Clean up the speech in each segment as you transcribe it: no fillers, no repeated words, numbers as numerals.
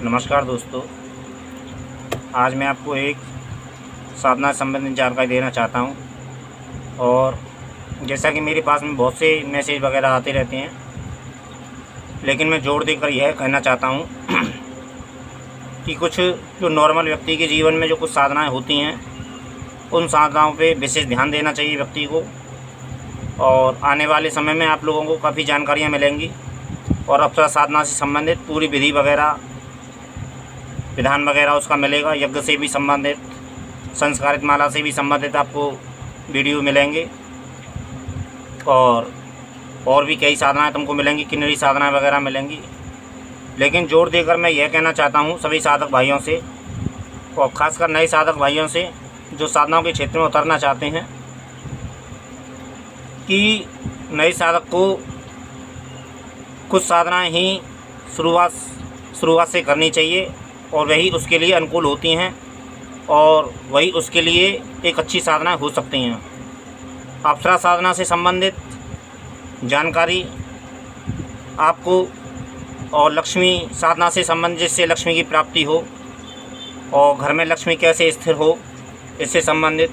नमस्कार दोस्तों, आज मैं आपको एक साधना संबंधित जानकारी देना चाहता हूं। और जैसा कि मेरे पास में बहुत से मैसेज वगैरह आते रहते हैं, लेकिन मैं जोर देकर यह कहना चाहता हूं कि कुछ जो नॉर्मल व्यक्ति के जीवन में जो कुछ साधनाएं होती हैं, उन साधनाओं पे विशेष ध्यान देना चाहिए व्यक्ति को। और आने वाले समय में आप लोगों को काफ़ी जानकारियाँ मिलेंगी और अप्सरा साधना से संबंधित पूरी विधि वगैरह, विधान वगैरह उसका मिलेगा। यज्ञ से भी संबंधित, संस्कारित माला से भी संबंधित आपको वीडियो मिलेंगे और भी कई साधनाएं तुमको मिलेंगी, किन्नरी साधनाएं वगैरह मिलेंगी। लेकिन जोर देकर मैं यह कहना चाहता हूं सभी साधक भाइयों से, और ख़ासकर नए साधक भाइयों से जो साधनाओं के क्षेत्र में उतरना चाहते हैं, कि नए साधक को कुछ साधनाएं ही शुरुआत से करनी चाहिए और वही उसके लिए अनुकूल होती हैं और वही उसके लिए एक अच्छी साधना हो सकती हैं। अप्सरा साधना से संबंधित जानकारी आपको, और लक्ष्मी साधना से संबंधित जिससे लक्ष्मी की प्राप्ति हो और घर में लक्ष्मी कैसे स्थिर हो, इससे संबंधित,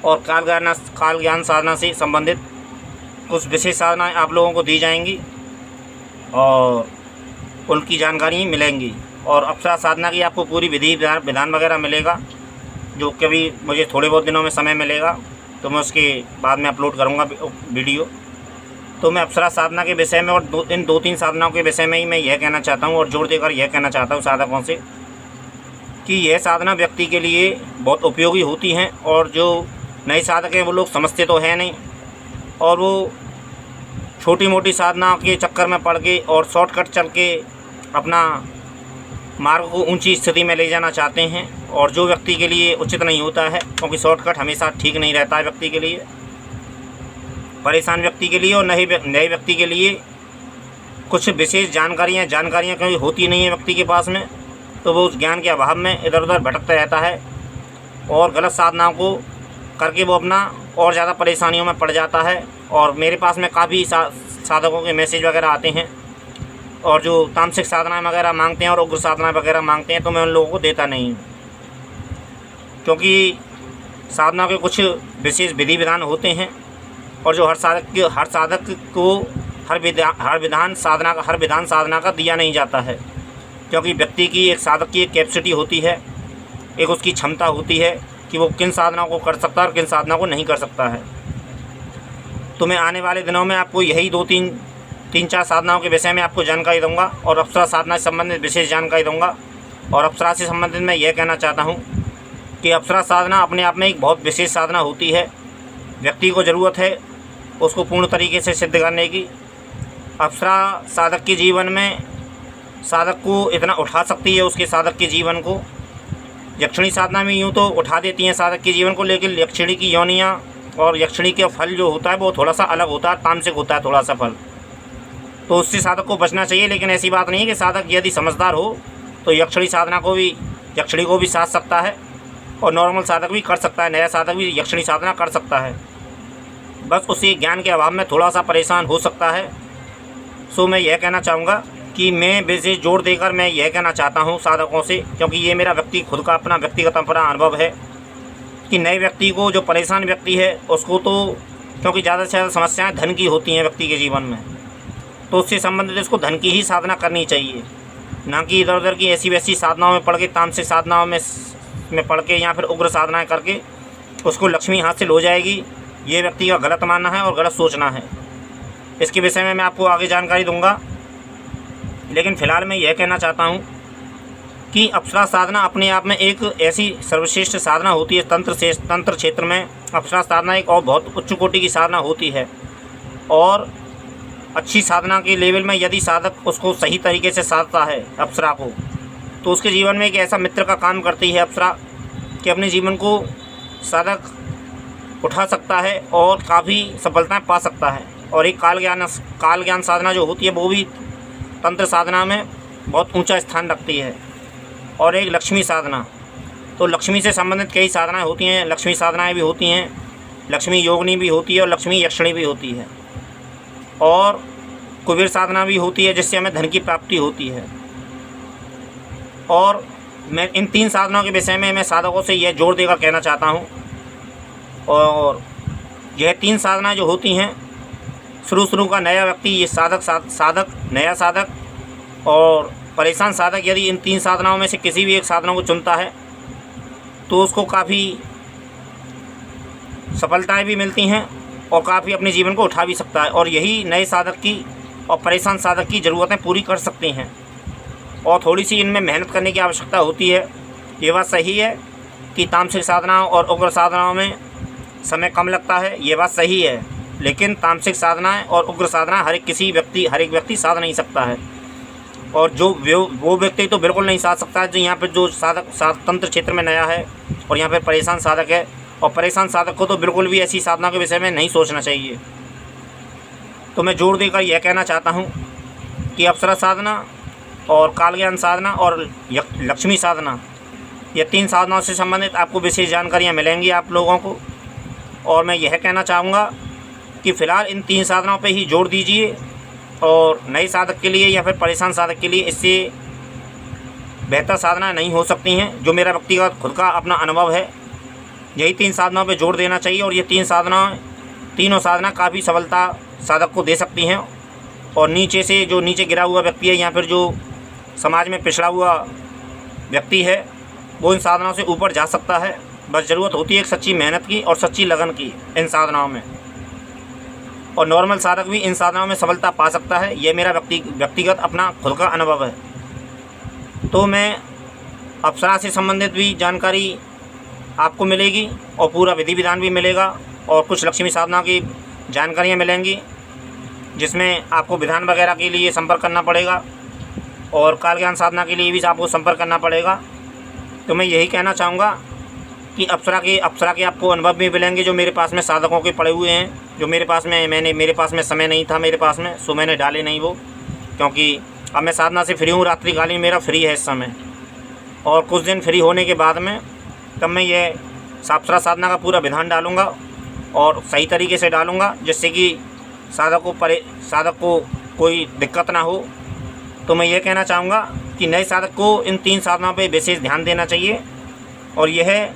और काल ज्ञान साधना से संबंधित कुछ विशेष साधनाएं आप लोगों को दी जाएंगी और उनकी जानकारी मिलेंगी। और अप्सरा साधना की आपको पूरी विधि विधान वगैरह मिलेगा, जो कभी मुझे थोड़े बहुत दिनों में समय मिलेगा तो मैं उसके बाद में अपलोड करूँगा वीडियो। तो मैं अप्सरा साधना के विषय में और इन दो तीन साधनाओं के विषय में ही मैं यह कहना चाहता हूँ और जोर देकर यह कहना चाहता हूँ साधकों से कि यह साधना व्यक्ति के लिए बहुत उपयोगी होती हैं। और जो नए साधक हैं वो लोग समझते तो है नहीं, और वो छोटी मोटी साधना के चक्कर में पड़ के और शॉर्टकट चल के अपना मार्ग को ऊंची स्थिति में ले जाना चाहते हैं, और जो व्यक्ति के लिए उचित नहीं होता है, क्योंकि शॉर्टकट हमेशा ठीक नहीं रहता है व्यक्ति के लिए, परेशान व्यक्ति के लिए और नए व्यक्ति के लिए। कुछ विशेष जानकारियाँ क्योंकि होती नहीं है व्यक्ति के पास में, तो वो उस ज्ञान के अभाव में इधर उधर भटकता रहता है और गलत साधनाओं को करके वो अपना और ज़्यादा परेशानियों में पड़ जाता है। और मेरे पास में काफ़ी साधकों के मैसेज वगैरह आते हैं और जो तामसिक साधनाएं वगैरह मांगते हैं और उग्र साधनाएं वगैरह मांगते हैं, तो मैं उन लोगों को देता नहीं हूँ, क्योंकि साधना के कुछ विशेष विधि विधान होते हैं और जो हर साधक को हर विधान साधना का दिया नहीं जाता है, क्योंकि व्यक्ति की, एक साधक की एक कैपेसिटी होती है, एक उसकी क्षमता होती है कि वो किन साधनाओं को कर सकता है और किन साधना को नहीं कर सकता है। तो मैं आने वाले दिनों में आपको यही तीन चार साधनाओं के विषय में आपको जानकारी दूंगा और अप्सरा साधना से संबंधित विशेष जानकारी दूंगा। और अप्सरा से संबंधित मैं यह कहना चाहता हूं कि अप्सरा साधना अपने आप में एक बहुत विशेष साधना होती है। व्यक्ति को ज़रूरत है उसको पूर्ण तरीके से सिद्ध करने की। अप्सरा साधक के जीवन में साधक को इतना उठा सकती है, उसके साधक के जीवन को। यक्षिणी साधना में यूँ तो उठा देती हैं साधक के जीवन को, लेकिन यक्षिणी की योनियाँ और यक्षिणी का फल जो होता है वो थोड़ा सा अलग होता है, तामसिक होता है थोड़ा सा फल, तो उससे साधक को बचना चाहिए। लेकिन ऐसी बात नहीं है कि साधक यदि समझदार हो तो यक्षिणी को भी साध सकता है और नॉर्मल साधक भी कर सकता है, नया साधक भी यक्षिणी साधना कर सकता है, बस उसी ज्ञान के अभाव में थोड़ा सा परेशान हो सकता है। सो मैं यह कहना चाहूँगा कि मैं विशेष जोर देकर मैं यह कहना चाहता हूँ साधकों से, क्योंकि ये मेरा खुद का अपना व्यक्तिगत अनुभव है कि नए व्यक्ति को, जो परेशान व्यक्ति है उसको, तो क्योंकि ज़्यादा से ज़्यादा समस्याएँ धन की होती हैं व्यक्ति के जीवन में, तो उससे संबंधित इसको धन की ही साधना करनी चाहिए, ना कि इधर उधर की ऐसी वैसी साधनाओं में पढ़ के, तामसिक साधनाओं में पढ़ के या फिर उग्र साधनाएं करके उसको लक्ष्मी हासिल हो जाएगी। ये व्यक्ति का गलत मानना है और गलत सोचना है। इसके विषय में मैं आपको आगे जानकारी दूंगा, लेकिन फ़िलहाल मैं यह कहना चाहता हूँ कि अप्सरा साधना अपने आप में एक ऐसी सर्वश्रेष्ठ साधना होती है। तंत्र क्षेत्र में अप्सरा साधना एक और बहुत उच्च कोटि की साधना होती है, और अच्छी साधना के लेवल में यदि साधक उसको सही तरीके से साधता है अप्सरा को, तो उसके जीवन में एक ऐसा मित्र का काम करती है अप्सरा कि अपने जीवन को साधक उठा सकता है और काफ़ी सफलताएं पा सकता है। और एक काल ज्ञान साधना जो होती है वो भी तंत्र साधना में बहुत ऊंचा स्थान रखती है। और एक लक्ष्मी साधना, तो लक्ष्मी से संबंधित कई साधनाएं होती हैं, लक्ष्मी साधनाएं भी होती हैं, लक्ष्मी योगिनी भी होती है और लक्ष्मी यक्षिणी भी होती है। और कुबेर साधना भी होती है जिससे हमें धन की प्राप्ति होती है। और मैं इन 3 साधनाओं के विषय में मैं साधकों से यह जोर देकर कहना चाहता हूँ। और यह 3 साधनाएँ जो होती हैं, शुरू का नया व्यक्ति, ये साधक, नया साधक और परेशान साधक, यदि इन 3 साधनाओं में से किसी भी एक साधना को चुनता है तो उसको काफ़ी सफलताएं भी मिलती हैं और काफ़ी अपने जीवन को उठा भी सकता है। और यही नए साधक की और परेशान साधक की ज़रूरतें पूरी कर सकती हैं। और थोड़ी सी इनमें मेहनत करने की आवश्यकता होती है। ये बात सही है कि तामसिक साधनाओं और उग्र साधनाओं में समय कम लगता है, ये बात सही है। लेकिन तामसिक साधनाएं और उग्र साधना हर एक व्यक्ति साध नहीं सकता है। और वो व्यक्ति तो बिल्कुल नहीं साध सकता है जो यहाँ पर जो तंत्र क्षेत्र में नया है और यहाँ पर परेशान साधक है। और परेशान साधक को तो बिल्कुल भी ऐसी साधना के विषय में नहीं सोचना चाहिए। तो मैं जोर देकर यह कहना चाहता हूँ कि अप्सरा साधना और काल ज्ञान साधना और लक्ष्मी साधना, ये 3 साधनाओं से संबंधित आपको विशेष जानकारियाँ मिलेंगी आप लोगों को। और मैं यह कहना चाहूँगा कि फ़िलहाल इन 3 साधनाओं पे ही जोर दीजिए। और नए साधक के लिए या फिर परेशान साधक के लिए इससे बेहतर साधना नहीं हो सकती हैं, जो मेरा व्यक्तिगत खुद का अपना अनुभव है। यही 3 साधनाओं पे जोर देना चाहिए। और ये तीनों साधना काफ़ी सफलता साधक को दे सकती हैं। और नीचे से जो नीचे गिरा हुआ व्यक्ति है या फिर जो समाज में पिछड़ा हुआ व्यक्ति है, वो इन साधनाओं से ऊपर जा सकता है। बस ज़रूरत होती है एक सच्ची मेहनत की और सच्ची लगन की इन साधनाओं में। और नॉर्मल साधक भी इन साधनाओं में सफलता पा सकता है। ये मेरा व्यक्तिगत अपना खुद का अनुभव है। तो मैं अप्सरा से संबंधित भी जानकारी आपको मिलेगी और पूरा विधि विधान भी मिलेगा और कुछ लक्ष्मी साधना की जानकारियाँ मिलेंगी, जिसमें आपको विधान वगैरह के लिए संपर्क करना पड़ेगा और काल ज्ञान साधना के लिए भी आपको संपर्क करना पड़ेगा। तो मैं यही कहना चाहूँगा कि अप्सरा के आपको अनुभव भी मिलेंगे जो मेरे पास में साधकों के पड़े हुए हैं, जो मेरे पास में समय नहीं था मेरे पास में, सो मैंने डाले नहीं वो, क्योंकि अब मैं साधना से फ्री हूँ। रात्रिकालीन मेरा फ्री है इस समय। और कुछ दिन फ्री होने के बाद में तब मैं ये अप्सरा साधना का पूरा विधान डालूँगा और सही तरीके से डालूँगा, जिससे कि साधक को कोई दिक्कत ना हो। तो मैं ये कहना चाहूँगा कि नए साधक को इन 3 साधनाओं पे विशेष ध्यान देना चाहिए। और यह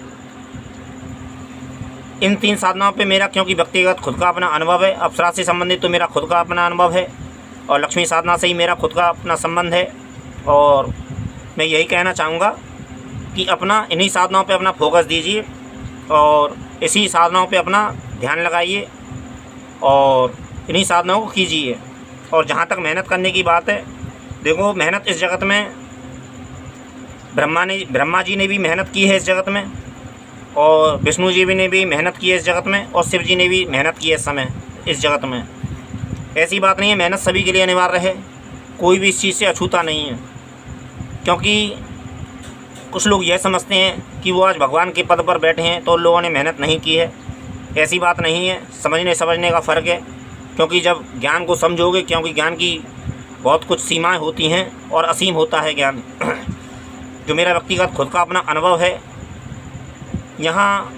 इन 3 साधनाओं पे मेरा क्योंकि व्यक्तिगत खुद का अपना अनुभव है, अप्सरा से संबंधित तो मेरा खुद का अपना अनुभव है और लक्ष्मी साधना से ही मेरा खुद का अपना संबंध है। और मैं यही कहना चाहूँगा कि इन्हीं साधनाओं पे अपना फोकस दीजिए और इसी साधनाओं पे अपना ध्यान लगाइए और इन्हीं साधनाओं को कीजिए। और जहाँ तक मेहनत करने की बात है, देखो मेहनत इस जगत में ब्रह्मा जी ने भी मेहनत की है इस जगत में, और विष्णु जी ने भी मेहनत की है इस जगत में, और शिव जी ने भी मेहनत की है इस जगत में। ऐसी बात नहीं है, मेहनत सभी के लिए अनिवार्य है, कोई भी इस चीज़ से अछूता नहीं है। क्योंकि कुछ लोग यह समझते हैं कि वो आज भगवान के पद पर बैठे हैं तो उन लोगों ने मेहनत नहीं की है। ऐसी बात नहीं है, समझने का फ़र्क है। क्योंकि जब ज्ञान को समझोगे, क्योंकि ज्ञान की बहुत कुछ सीमाएं होती हैं और असीम होता है ज्ञान। जो मेरा व्यक्तिगत खुद का अपना अनुभव है, यहाँ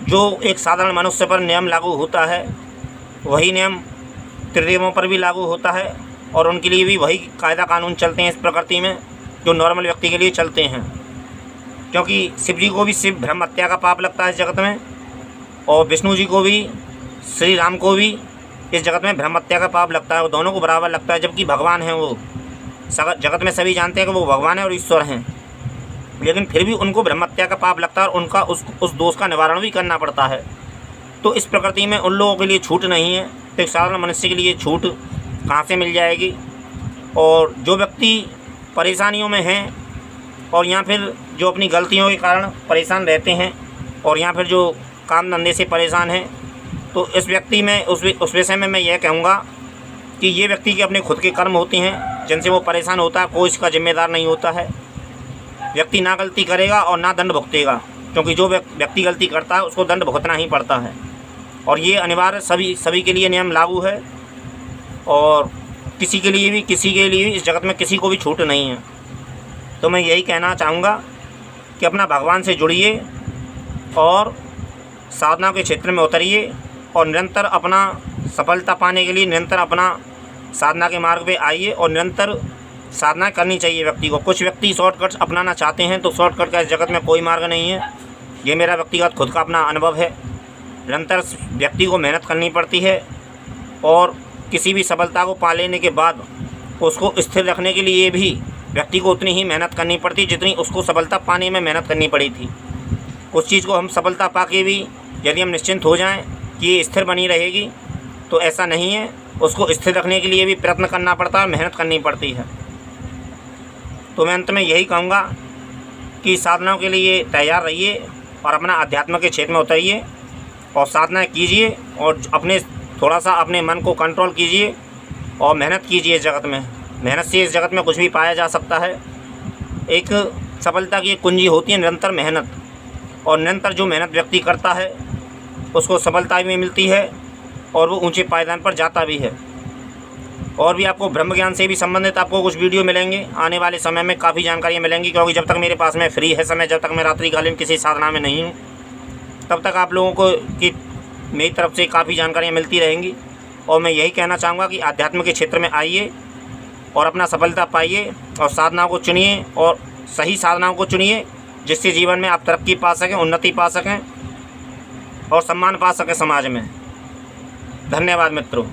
जो एक साधारण मनुष्य पर नियम लागू होता है वही नियम त्रिदेवों पर भी लागू होता है, और उनके लिए भी वही कायदा कानून चलते हैं इस प्रकृति में जो नॉर्मल व्यक्ति के लिए चलते हैं। क्योंकि शिव जी को भी शिव ब्रह्म हत्या का पाप लगता है इस जगत में, और विष्णु जी को भी, श्री राम को भी इस जगत में ब्रह्म हत्या का पाप लगता है। वो दोनों को बराबर लगता है, जबकि भगवान हैं वो। जगत में सभी जानते हैं कि वो भगवान है और ईश्वर हैं, लेकिन फिर भी उनको ब्रह्म हत्या का पाप लगता है और उनका उस दोष का निवारण भी करना पड़ता है। तो इस प्रकृति में उन लोगों के लिए छूट नहीं है, तो एक साधारण मनुष्य के लिए छूट कहाँ से मिल जाएगी। और जो व्यक्ति परेशानियों में हैं और या फिर जो अपनी गलतियों के कारण परेशान रहते हैं और या फिर जो काम धंधे से परेशान हैं, तो इस व्यक्ति में उस विषय में मैं यह कहूँगा कि ये व्यक्ति के अपने खुद के कर्म होते हैं जिनसे वो परेशान होता है, कोई इसका जिम्मेदार नहीं होता है। व्यक्ति ना गलती करेगा और ना दंड भुगतेगा, क्योंकि जो व्यक्ति गलती करता है उसको दंड भुगतना ही पड़ता है। और ये अनिवार्य सभी के लिए नियम लागू है, और किसी के लिए भी इस जगत में किसी को भी छूट नहीं है। तो मैं यही कहना चाहूँगा कि अपना भगवान से जुड़िए और साधना के क्षेत्र में उतरिए और निरंतर अपना सफलता पाने के लिए निरंतर अपना साधना के मार्ग पे आइए और निरंतर साधना करनी चाहिए व्यक्ति को। कुछ व्यक्ति शॉर्टकट अपनाना चाहते हैं, तो शॉर्टकट का इस जगत में कोई मार्ग नहीं है। ये मेरा व्यक्तिगत खुद का अपना अनुभव है। निरंतर व्यक्ति को मेहनत करनी पड़ती है और किसी भी सफलता को पा लेने के बाद उसको स्थिर रखने के लिए भी व्यक्ति को उतनी ही मेहनत करनी पड़ती जितनी उसको सफलता पाने में मेहनत करनी पड़ी थी। उस चीज़ को हम सफलता पा के भी यदि हम निश्चिंत हो जाएं कि ये स्थिर बनी रहेगी, तो ऐसा नहीं है। उसको स्थिर रखने के लिए भी प्रयत्न करना पड़ता है और मेहनत करनी पड़ती है। तो मैं अंत में यही कहूँगा कि साधनाओं के लिए तैयार रहिए और अपना अध्यात्म के क्षेत्र में उतरिए और साधना कीजिए और अपने थोड़ा सा अपने मन को कंट्रोल कीजिए और मेहनत कीजिए। इस जगत में मेहनत से इस जगत में कुछ भी पाया जा सकता है। एक सफलता की कुंजी होती है निरंतर मेहनत, और निरंतर जो मेहनत व्यक्ति करता है उसको सफलता भी मिलती है और वो ऊंचे पायदान पर जाता भी है। और भी आपको ब्रह्म ज्ञान से भी संबंधित आपको कुछ वीडियो मिलेंगे आने वाले समय में, काफ़ी जानकारियाँ मिलेंगी, क्योंकि जब तक मेरे पास में फ्री है समय, जब तक मैं रात्रिकालीन किसी साधना में नहीं हूँ, तब तक आप लोगों को की मेरी तरफ से काफ़ी जानकारियाँ मिलती रहेंगी। और मैं यही कहना चाहूँगा कि आध्यात्म के क्षेत्र में आइए और अपना सफलता पाइए और साधनाओं को चुनिए और सही साधनाओं को चुनिए, जिससे जीवन में आप तरक्की पा सकें, उन्नति पा सकें और सम्मान पा सकें समाज में। धन्यवाद मित्रों।